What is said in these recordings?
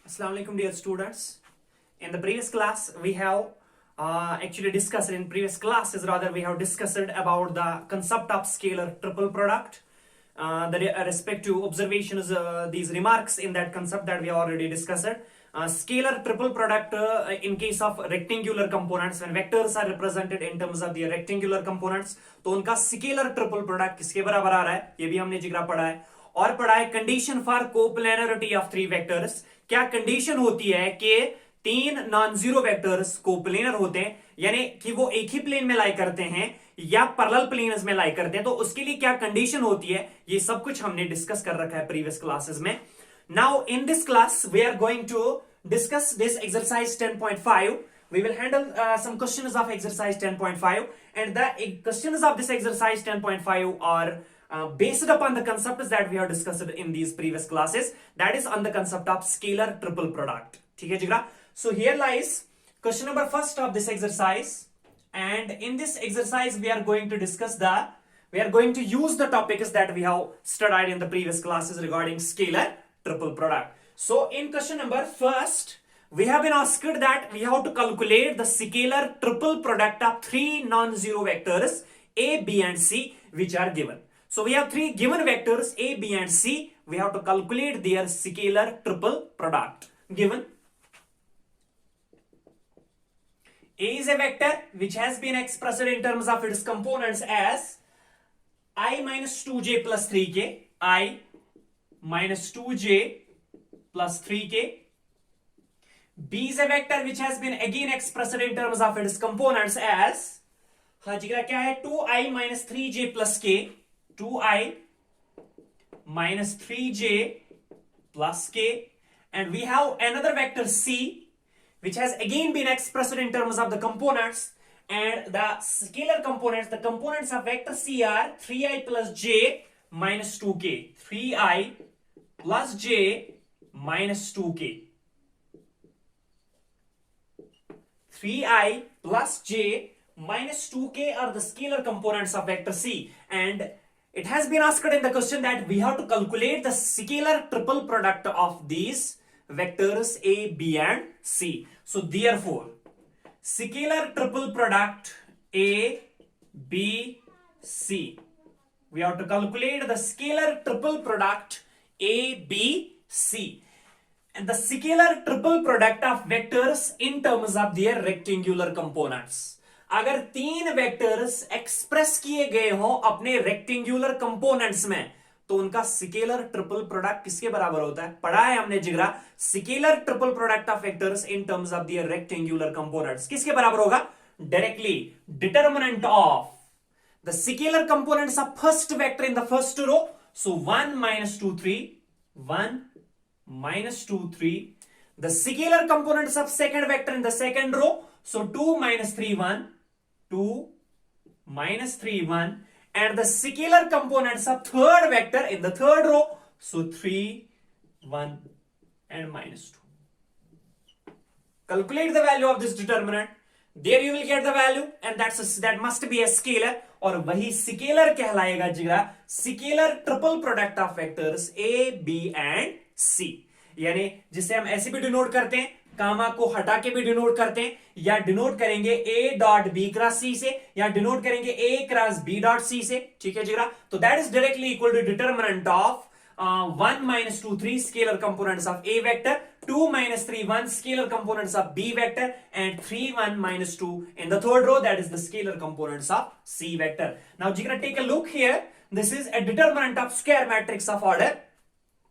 Assalamu alaikum, dear students. In the previous class, we have actually discussed in previous classes rather we have discussed about the concept of scalar triple product, the respective observations, these remarks in that concept that we have already discussed. Scalar triple product in case of rectangular components, when vectors are represented in terms of the rectangular components, तो उनका scalar triple product किसके बराबर आ रहा है, ये भी हमने जिक्र पढ़ा है. और पढ़ा है condition for coplanarity of three vectors. क्या कंडीशन होती है कि तीन नॉन जीरो वेक्टर्स कोप्लेनर होते हैं, यानी कि वो एक ही प्लेन में लाई करते हैं या पैरेलल प्लेन्स में लाई करते हैं, तो उसके लिए क्या कंडीशन होती है, ये सब कुछ हमने डिस्कस कर रखा है प्रीवियस क्लासेस में. Now in this class we are going to discuss this exercise 10.5. We will handle some questions of exercise 10.5, and the questions of this exercise 10.5 are based upon the concepts that we have discussed in these previous classes, that is on the concept of scalar triple product. ठीक है जिगरा. So here lies question number first of this exercise, and in this exercise we are going to use the topics that we have studied in the previous classes regarding scalar triple product. So in question number first, we have been asked that we have to calculate the scalar triple product of three non-zero vectors a, b and c which are given. So we have three given vectors a, b and c. We have to calculate their scalar triple product. Given a is a vector which has been expressed in terms of its components as I minus 2j plus 3k, I minus 2j plus 3k. B is a vector which has been again expressed in terms of its components as, हाँ जी क्या है, 2i minus 3j plus k, 2i minus 3j plus k, and we have another vector c which has again been expressed in terms of the components, and the scalar components, the components of vector c are 3i plus j minus 2k, 3i plus j minus 2k. 3i plus j minus 2k are the scalar components of vector c, and it has been asked in the question that we have to calculate the scalar triple product of these vectors a, b and c. So therefore scalar triple product a, b, c, we have to calculate the scalar triple product a, b, c, and the scalar triple product of vectors in terms of their rectangular components. अगर तीन vectors express किए गए हो अपने rectangular components में, तो उनका scalar triple product किसके बराबर होता है, पढ़ा है हमने जिगरा. Scalar triple product of vectors in terms of their rectangular components किसके बराबर होगा, directly determinant of the scalar components of first vector in the first row. So 1 minus 2 3, 1 minus 2 3, the scalar components of second vector in the second row, so 2 minus 3 1, 2 minus 3 1, and the scalar components of third vector in the third row, so 3 1 and minus 2. Calculate the value of this determinant. There you will get the value, and that must be a scalar, और वही scalar कहलाएगा जिगरा scalar triple product of vectors a, b and c. यानी जिसे हम ऐसे भी denote करते हैं, कामा को हटा के भी डिनोट करते हैं, या डिनोट करेंगे a dot b cross c से, या डिनोट करेंगे a cross b dot c से. ठीक है जिगरा. तो that is directly equal to determinant of 1 minus 2 3 scalar components of a vector, 2 minus 3 1 scalar components of b vector, and 3 1 minus 2 in the third row, that is the scalar components of c vector. Now Jigra, take a look here. This is a determinant of square matrix of order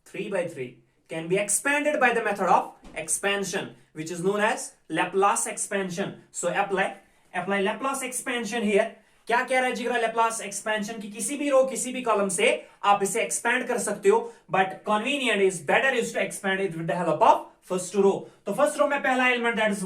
3 by 3, can be expanded by the method of expansion, which is known as Laplace expansion. So apply Laplace expansion here. क्या कह रहा है जिगरा Laplace expansion की, किसी भी रो किसी भी कॉलम से आप इसे एक्सपेंड कर सकते हो, but convenient is better is to expand it with the help of first row. तो फर्स्ट रो में पहला element that is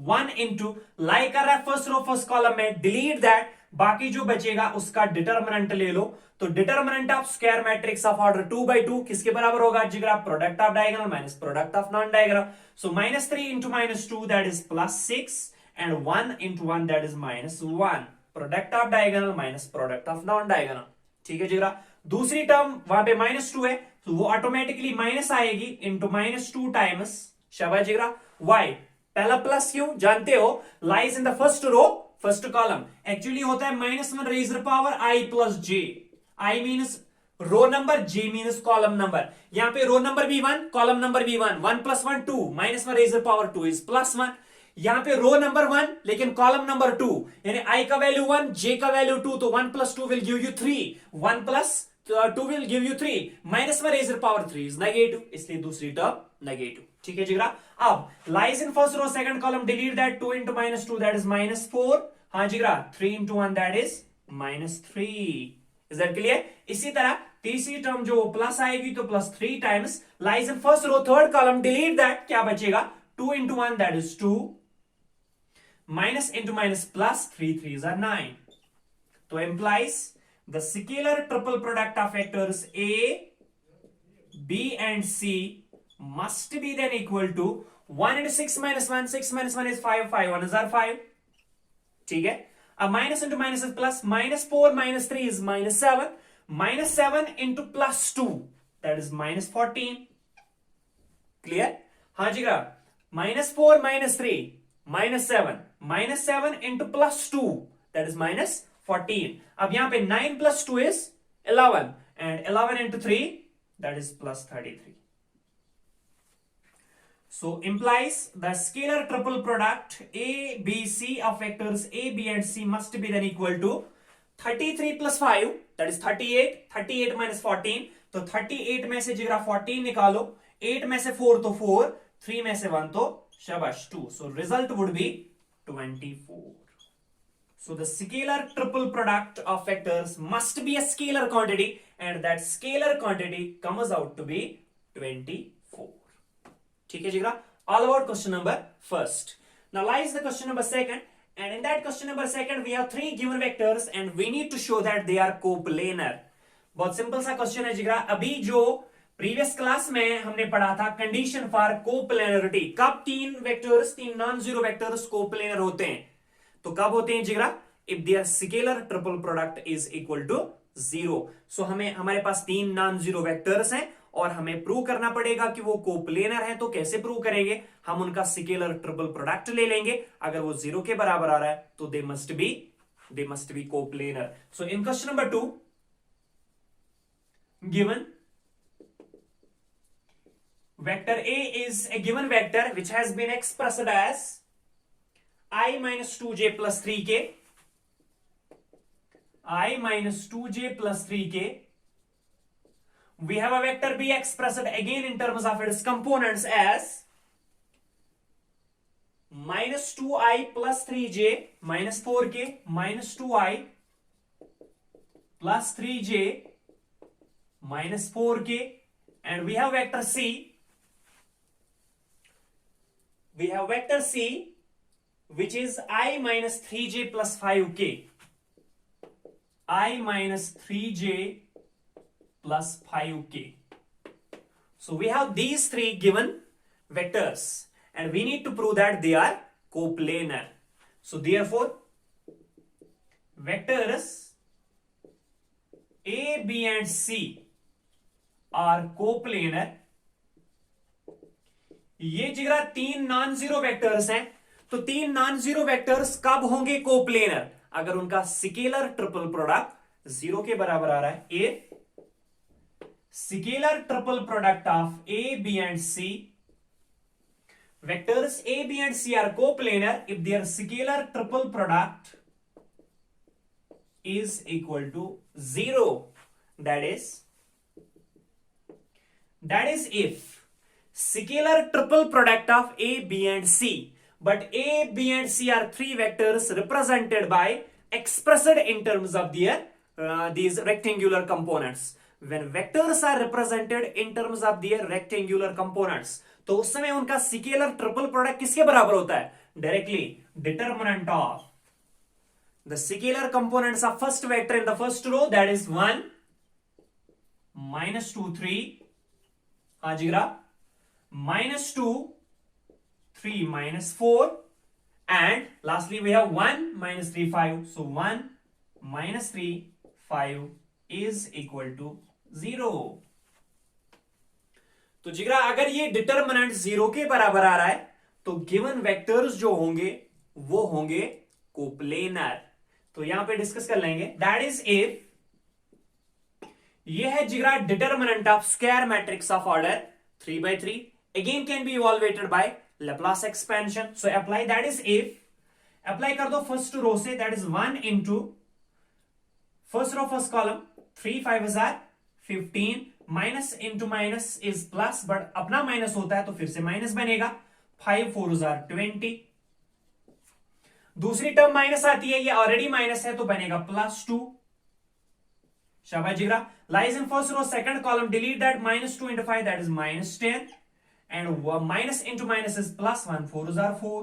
1 into lie कर रहा है फर्स्ट रो फर्स्ट कॉलम में, डिलीट दैट, बाकी जो बचेगा उसका डिटरमिनेंट ले लो. तो determinant of square matrix of order 2 by 2 किसके बराबर होगा जिगरा, product of diagonal minus product of non diagonal. So -3 into -2 that is +6, and 1 into 1 that is -1. Product of diagonal minus product of non diagonal. ठीक है जिगरा. दूसरी term वहां पे -2 है, तो वो ऑटोमेटिकली माइनस आएगी, इंटू -2 टाइम्स शाबाश जिगरा। वाई पहला प्लस क्यों जानते हो, lies in the first row first column. Actually होता है -1 raise the power i plus j. I means row number, j means column number. यहां पे रो नंबर भी 1, कॉलम नंबर भी 1, 1 + 1 2, -1 रेज द पावर 2 इज +1। यहां पे रो नंबर 1 लेकिन कॉलम नंबर 2, यानी आई का वैल्यू 1, जे का वैल्यू 2, तो 1 + 2 will give you 3, 1 + 2 will give you 3, -1 raise the power 3 is negative, इसलिए दूसरी टर्म नेगेटिव। ठीक है जिगरा। अब lies in first row second column, delete that, 2 × -2 that is -4। हाँ जिगरा, 3 × 1 that is -3। Is that clear? इसी तरह तीसरी टर्म जो प्लस आएगी तो +3 times lies in first row third column, delete that, क्या बचेगा, 2 × 1 that is 2, minus into minus plus, 3 3s are 9. So implies the scalar triple product of vectors A, B and C must be then equal to 1 × 6 - 1, 6 - 1 is 5, 5 1s are 5. ठीक है। अब minus into minus is plus, -4 - 3 is -7, -7 into +2 that is -14. Clear? हाँ जी ग्रा, -4 - 3 -7, -7 into +2 that is -14. अब यहां पे 9 + 2 is 11 and 11 into 3 that is +33. So implies the scalar triple product A, B, C of vectors A, B and C must be then equal to 33 + 5 that is 38, 38 - 14, तो 38 में से जिगरा 14 निकालो, 8 में से 4 तो 4, 3 में से 1 तो शाबाश 2. So result would be 24. So the scalar triple product of vectors must be a scalar quantity and that scalar quantity comes out to be 24. ठीक है जिगरा? All about question number first. Now lies the question number second, and in that question number second we have 3 given vectors and we need to show that they are coplanar. बहुत simple सा question है जिगरा। अभी जो previous class में हमने पढ़ा था कंडीशन फॉर कोप्लेनरिटी, कब 3 vectors, 3 non zero vectors coplanar होते हैं, तो कब होते हैं जिगरा, if their scalar triple product is equal to 0। So हमारे पास 3 नॉन जीरो वेक्टर्स हैं और हमें प्रूव करना पड़ेगा कि वो कोप्लेनर है। तो कैसे प्रूव करेंगे, हम उनका स्केलर ट्रिपल प्रोडक्ट ले लेंगे, अगर वो 0 के बराबर आ रहा है तो दे must be coplanar. So in question number 2 given vector A is a given vector which has been expressed as I minus 2j plus 3k, I minus 2j plus 3k. We have a vector B expressed again in terms of its components as minus 2i plus 3j minus 4k minus 2i plus 3j minus 4k, and we have vector C. We have vector C which is I minus 3j plus 5k, I minus 3j plus 5k. So we have these 3 given vectors and we need to prove that they are coplanar. So therefore vectors A, B and C are coplanar. ये जिगरा 3 non zero vectors हैं, तो 3 non zero vectors कब होंगे coplanar, अगर उनका scalar triple product 0 के बराबर आ रहा है। A scalar triple product of a, b and c, vectors a, b and c are coplanar if their scalar triple product is equal to 0. That is if scalar triple product of A, B and C, but A, B and C are 3 vectors represented by expressed in terms of their these rectangular components. When vectors are represented in terms of their rectangular components, तो उस समय उनका scalar triple product किसके बराबर होता है, directly determinant of the scalar components of first vector in the first row, that is 1 minus 2 3, Hajira minus 2 3 minus 4, and lastly we have 1 minus 3 5. So 1 minus 3 5 is equal to 0. तो जिगरा अगर ये determinant 0 के बराबर आ रहा है तो गिवन वेक्टर्स जो होंगे वो होंगे कोप्लेनर। तो यहां पे डिस्कस कर लेंगे। दैट इज इफ ये है जिगरा determinant of square matrix of order 3 by 3 again can be evaluated by Laplace expansion. So apply, that is if apply कर दो फर्स्ट रो से, that is 1 into first row first column 3 5 15 minus into minus is plus, but अपना माइनस होता है तो फिर से माइनस बनेगा। 5 4 20। दूसरी टर्म माइनस आती है, ये ऑलरेडी माइनस है तो बनेगा +2। शाबाश जिगरा। Lies in first row second column, delete that -2 into 5 that is -10 and minus into minus is +1 4 4।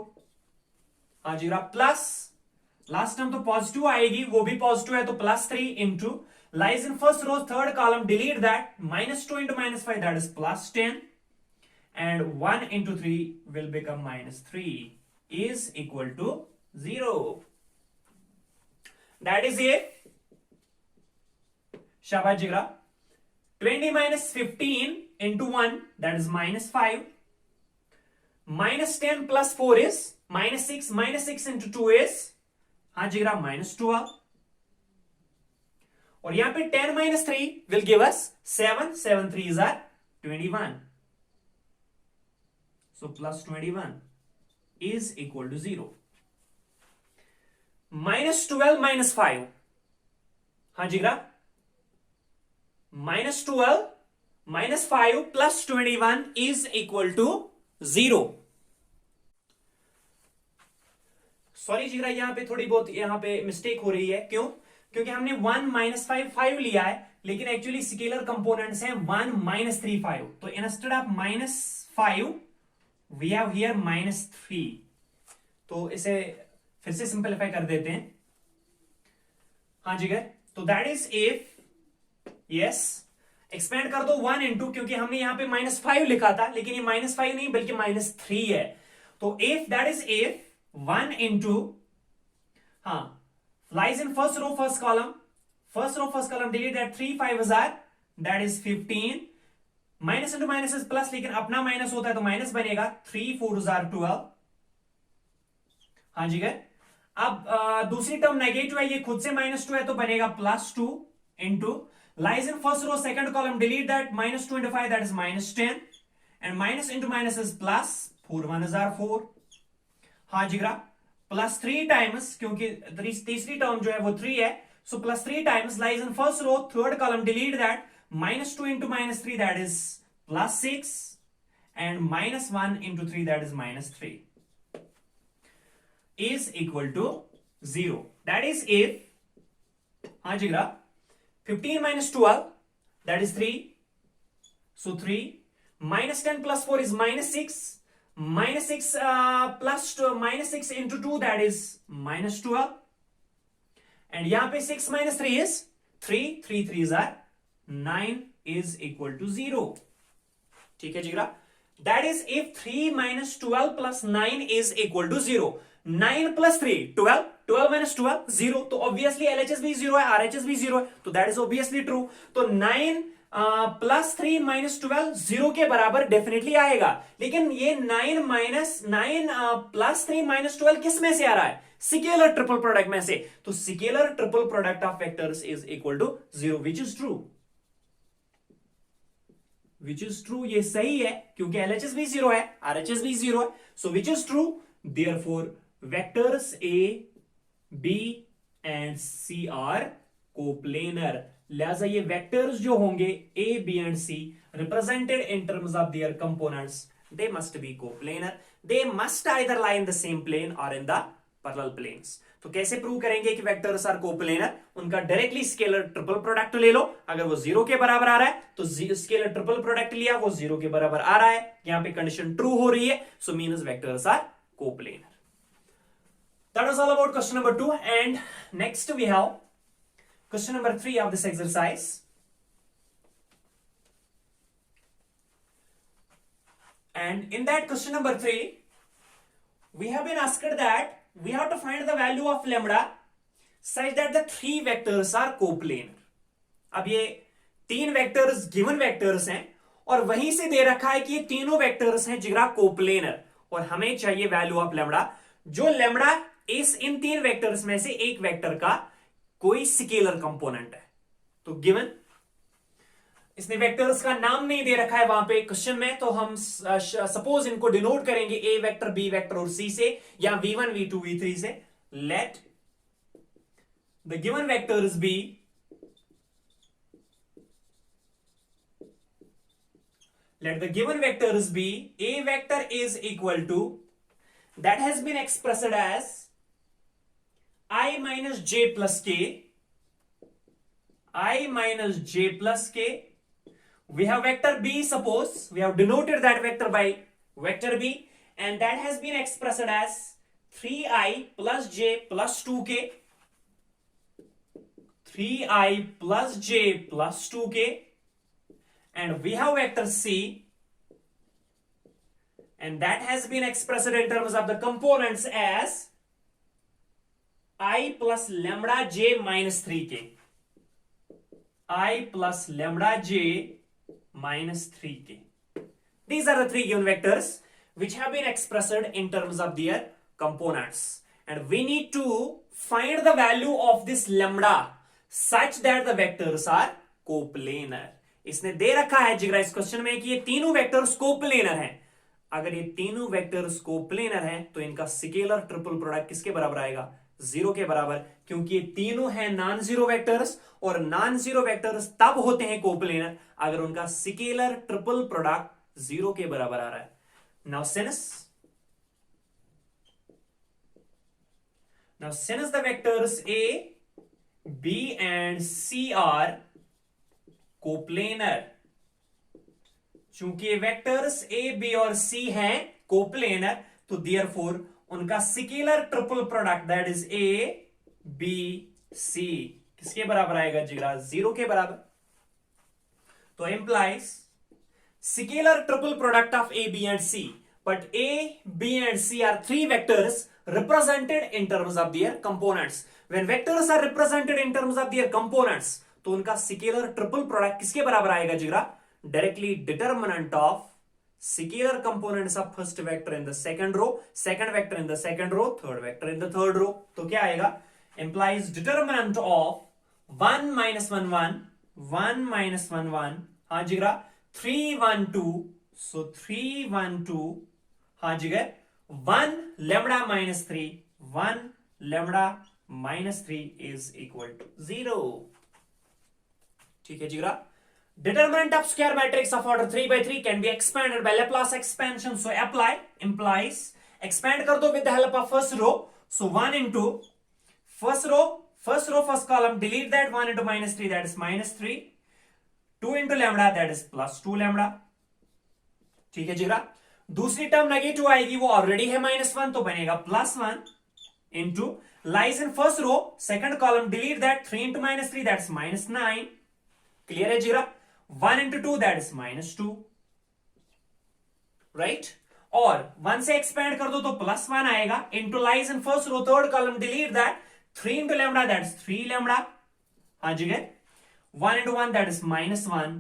हाँ जीरा प्लस लास्ट टर्म तो पॉजिटिव आएगी, वो भी पॉजिटिव है तो +3 into lies in first row third column, delete that -2 into -5 that is +10 and 1 into 3 will become -3 is equal to 0। that is it। शाबाश जिगरा। 20 minus 15 into 1 that is -5, -10 plus 4 is -6, -6 into 2 is हाँ जिगरा -12, और यहां पे 10 minus 3 will give us 7, 7 3s are 21, so +21 is equal to 0। -12 minus 5 हाँ जिगरा -12 minus 5 plus 21 is equal to 0। Sorry जिगरा, यहां पे थोड़ी बहुत यहां पे मिस्टेक हो रही है। क्यों? क्योंकि हमने 1 - 5 5 लिया है, लेकिन एक्चुअली स्केलर कंपोनेंट्स हैं 1 - 3 5, तो instead of -5 we have here -3। तो इसे फिर से सिंपलीफाई कर देते हैं। हाँ जिगर, तो that is if yes expand कर दो 1 इंटू, क्योंकि हमने यहां पे -5 लिखा था, लेकिन ये -5 नहीं बल्कि -3 है। तो if that is if 1 into हाँ lies in first row first column, delete that 3 5 that is 15, minus into minus is plus, लेकिन अपना माइनस होता है तो माइनस बनेगा। 3 4 12। हाँ जी गए। अब दूसरी टर्म नेगेटिव है, ये खुद से -2 है तो बनेगा +2 into lies in first row second column, delete that -2 into 5 that is -10 and minus into minus is plus, 4 1 4। हाँ जिगरा, +3 times, क्योंकि तीसरी टर्म जो है वो 3 है, so +3 times lies in first row third column, delete that -2 into -3 that is +6 and -1 into 3 that is -3 is equal to 0। that is if हाँ जिगरा 15 minus 12 that is 3, so 3 -10 plus 4 is -6, -6 plus -6 into 2 that is -12, and यहां पे 6 minus 3 is 3, 3 3s are 9 is equal to 0। ठीक है जिगरा। that is if 3 minus 12 plus 9 is equal to 0। 9 plus 3 12, 12 minus 12 0, तो obviously LHS भी 0 है, RHS भी 0 है, तो दैट इज ऑब्वियसली ट्रू। तो 9 प्लस 3 माइनस 12 0 के बराबर डेफिनेटली आएगा, लेकिन ये 9 प्लस 3 माइनस 12 किस में से आ रहा है? स्केलर ट्रिपल प्रोडक्ट में से। तो scalar triple product of vectors is equal to 0, which is true, which is true. ये सही है क्योंकि LHS भी 0 है, RHS भी 0 है, so which is true. Therefore vectors A, B and C are coplanar. लिहाजा ये वेक्टर्स जो होंगे A, B and C represented in terms of their components, they must be coplanar. They must either lie in the same plane और in the parallel planes. तो कैसे prove करेंगे कि vectors are coplanar? उनका directly scalar triple product ले लो। अगर वो 0 के बराबर आ रहा है तो स्केलर ट्रिपल प्रोडक्ट लिया, वो 0 के बराबर आ रहा है, यहां पे कंडीशन ट्रू हो रही है, so means vectors are coplanar. That was all about question number 2, and next we have question number 3 of this exercise. And in that question number 3, we have been asked that we have to find the value of lambda such that the 3 vectors are coplanar. अब ये 3 vectors given vectors हैं और वहीं से दे रखा है कि ये तीनों वेक्टर्स हैं जिगरा कोप्लेनर, और हमें चाहिए वैल्यू ऑफ लेमड़ा, जो लेमड़ा इस इन तीन वेक्टर्स में से एक वेक्टर का कोई स्केलर कंपोनेंट है। तो गिवन इसने वेक्टर्स का नाम नहीं दे रखा है वहां पे क्वेश्चन में, तो हम सपोज इनको डिनोट करेंगे ए वेक्टर, बी वेक्टर और सी से, या v1 v2 v3 से। Let the given vectors be, let the given vectors be, a vector is equal to, that has been expressed as I minus j plus k, I minus j plus k. We have vector b, suppose we have denoted that vector by vector b, and that has been expressed as 3i plus j plus 2k, 3i plus j plus 2k. And we have vector c, and that has been expressed in terms of the components as I plus lambda j minus 3k, I plus lambda j minus 3k. These are the three given vectors which have been expressed in terms of their components, and we need to find the value of this lambda such that the vectors are coplanar. इसने दे रखा है जिगरा इस question में कि ये तीनों vectors coplanar हैं। अगर ये तीनों वेक्टर्स कोप्लेनर हैं तो इनका स्केलर ट्रिपल प्रोडक्ट किसके बराबर आएगा? 0 के बराबर, क्योंकि ये तीनों हैं नॉन जीरो वेक्टर्स, और नॉन जीरो वेक्टर्स तब होते हैं कोप्लेनर अगर उनका स्केलर ट्रिपल प्रोडक्ट 0 के बराबर आ रहा है। Now since the vectors a, b and c are coplanar, चूंकि वेक्टर्स ए बी और सी हैं कोप्लेनर, तो देयरफॉर उनका scalar triple product that is a b c किसके बराबर आएगा जिगरा? 0 के बराबर। तो implies scalar triple product of a b and c, but a b and c are three vectors represented in terms of their components. When vectors are represented in terms of their components, तो उनका scalar triple product किसके बराबर आएगा जिगरा? Directly determinant of scalar components of first vector in the second row, second vector in the second row, third vector in the third row. तो क्या आएगा? Implies determinant of 1 minus 1 1, 1 minus 1 1, हाँ जिगरा 3 1 2, so 3 1 2, हाँ जिगर 1 lambda minus 3, 1 lambda minus 3 is equal to 0. ठीक है जिगरा। Determinant of square matrix of order 3 by 3 can be expanded by Laplace expansion. So apply implies expand कर दो with the help of first row. So 1 into first row, first column, delete that 1 into minus 3, that is minus 3. 2 into lambda, that is plus 2 lambda. ठीक है जिगरा। दूसरी term negative आएगी, वो already है -1, तो बनेगा +1 into lies in first row, second column, delete that 3 into minus 3, that's -9. Clear है जीरा? 1 into 2, दैट इज -2, राइट? और 1 से एक्सपेंड कर दो तो +1 आएगा, into lies in first row, third column, delete that 3 into lambda, that's 3 lambda. हाँ जी, 1 into 1, that is -1,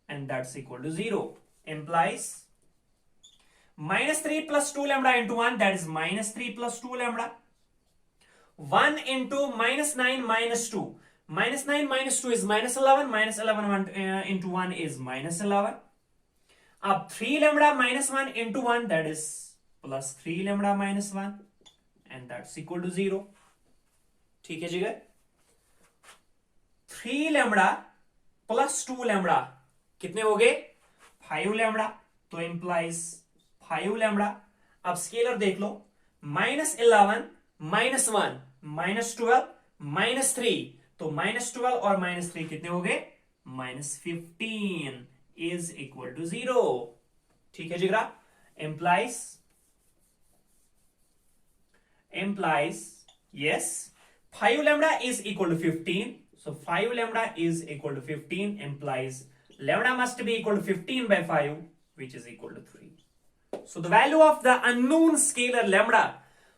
and that's equal to 0. Implies -3 plus 2 lambda into 1, that is -3 plus 2 lambda. 1 into -9 minus 2. -9 minus 2 is -11. -11 into 1 is -11. अब 3 lambda minus 1 into 1, that is plus 3 lambda minus 1, and that's equal to 0. ठीक है जिगर? 3 lambda plus 2 lambda कितने हो गए? 5 lambda. तो implies 5 lambda. अब scalar देख लो, -11 -1 -12 -3, तो -12 और -3 कितने हो गए? -15 इज इक्वल टू 0. ठीक है जिगरा? Implies yes, 5 lambda is equal to 15. So 5 lambda is equal to 15 implies lambda must be equal to 15 by 5, which is equal to 3. So the value of the unknown scalar lambda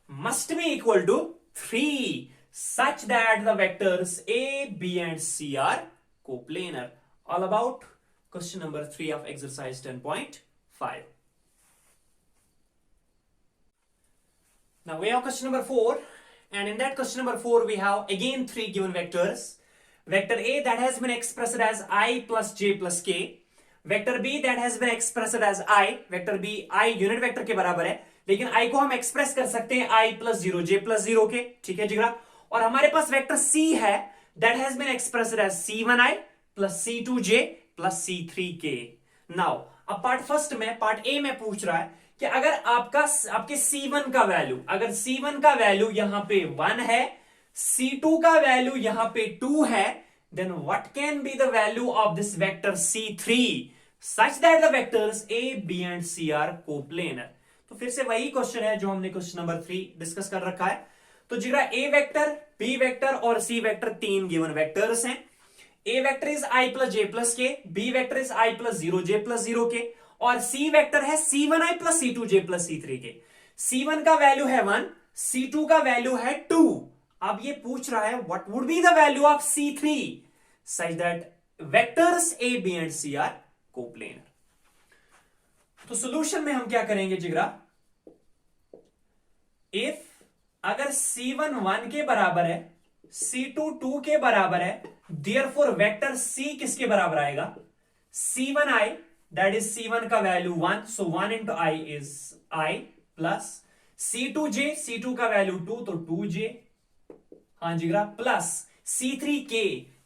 must be equal to 3 such that the vectors A, B and C are coplanar. All about question number 3 of exercise 10.5. Now we have question number 4, and in that question number 4 we have again 3 given vectors. Vector A that has been expressed as I plus j plus k. Vector B that has been expressed as I. Vector B I unit vector के बराबर है, लेकिन I को हम express कर सकते हैं I plus 0 j plus 0 के, ठीक है जिगरा। और हमारे पास वेक्टर C है that has been expressed as C1I plus C2j plus C3k. Now अब पार्ट फर्स्ट में, पार्ट ए में पूछ रहा है कि अगर आपके C1 का वैल्यू, अगर C1 का वैल्यू यहां पे 1 है, C2 का वैल्यू यहां पे 2 है, then what can be the value of this vector C3 such that the vectors A, B and C are coplanar? तो फिर से वही क्वेश्चन है जो हमने क्वेश्चन नंबर 3 डिस्कस कर रखा है। तो जिगरा A वेक्टर, B वेक्टर और C वेक्टर 3 गिवन वेक्टर्स हैं। A vector is I plus j plus k, B vector is I plus 0j plus 0k और C वेक्टर है C1I plus C2j plus C3k। C1 का value है 1, C2 का value है 2। अब ये पूछ रहा है what would be the value of C3 such that vectors A, B and C are coplanar. तो सॉल्यूशन में हम क्या करेंगे जिगरा, if अगर C1 1 के बराबर है, C2 2 के बराबर है, therefore वेक्टर C किसके बराबर आएगा, C1I, that is C1 का value 1, so 1 into I is I plus C2j, C2 का वैल्यू 2 तो 2j, हाँ जिगरा, प्लस C3k,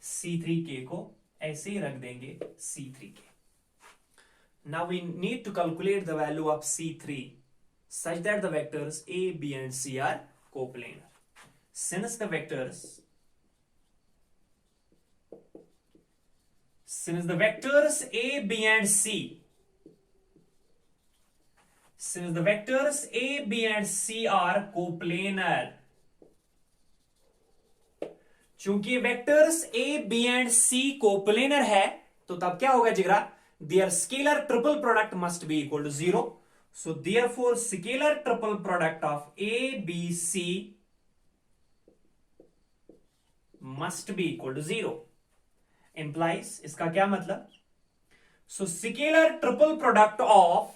C3k को ऐसे ही रख देंगे C3k. Now we need to calculate the value of C3 such that the vectors A, B and C are coplanar. Since the vectors A, B and C, since the vectors A, B and C are coplanar, चूंकि vectors A, B and C coplanar है, तो तब क्या होगा जिगरा, their scalar triple product must be equal to 0. So therefore scalar triple product of A, B, C must be equal to 0. Implies, इसका क्या मतलब, so scalar triple product of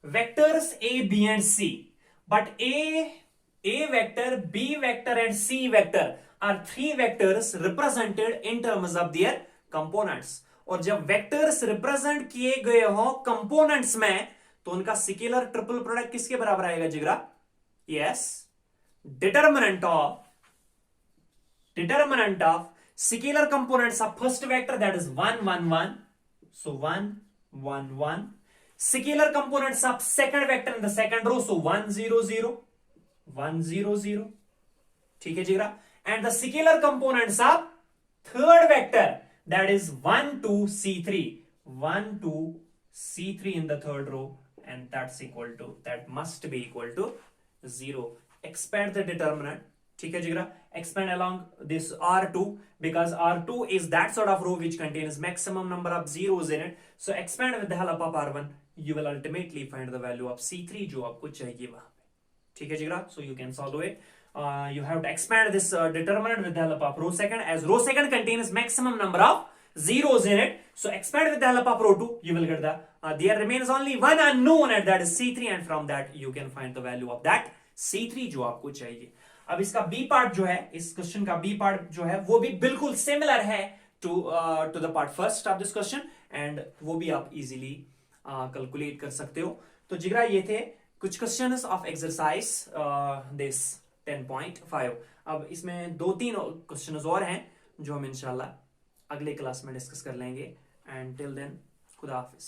vectors A, B and C, but A vector, B vector and C vector are 3 vectors represented in terms of their components. और जब vectors represent किए गए हो components में, तो उनका स्केलर ट्रिपल प्रोडक्ट किसके बराबर आएगा जिगरा, yes, determinant of scalar components of first vector that is 1 1 1, so 1 1 1, scalar components of second vector in the second row, so 1 0 0 1 0 0, ठीक है जिगरा, and the scalar components of third vector that is 1 2 C3, 1 2 C3 in the third row, and that must be equal to 0. Expand the determinant, ठीक है जिगरा, expand along this R2 because R2 is that sort of row which contains maximum number of zeros in it. So expand with the help of R1, you will ultimately find the value of C3 जो आपको चाहिए वहां पे, ठीक है जिगरा. So you can solve it. You have to expand this determinant with the help of row second, as row second contains maximum number of zeros in it. So expand with the help of row 2, you will get the there remains only one unknown, and that is C3, and from that you can find the value of that C3 जो आपको चाहिए. अब इसका B part जो है, इस question का B part जो है वो भी बिल्कुल सिमिलर है to the part first of this question, and वो भी आप इजीली कैलकुलेट कर सकते हो. तो जिगरा ये थे कुछ क्वेश्चंस ऑफ एक्सरसाइज दिस 10.5. अब इसमें 2-3 क्वेश्चंस और हैं जो हम इंशाल्लाह अगले क्लास में डिस्कस कर लेंगे. एंड टिल देन खुदा हाफिज.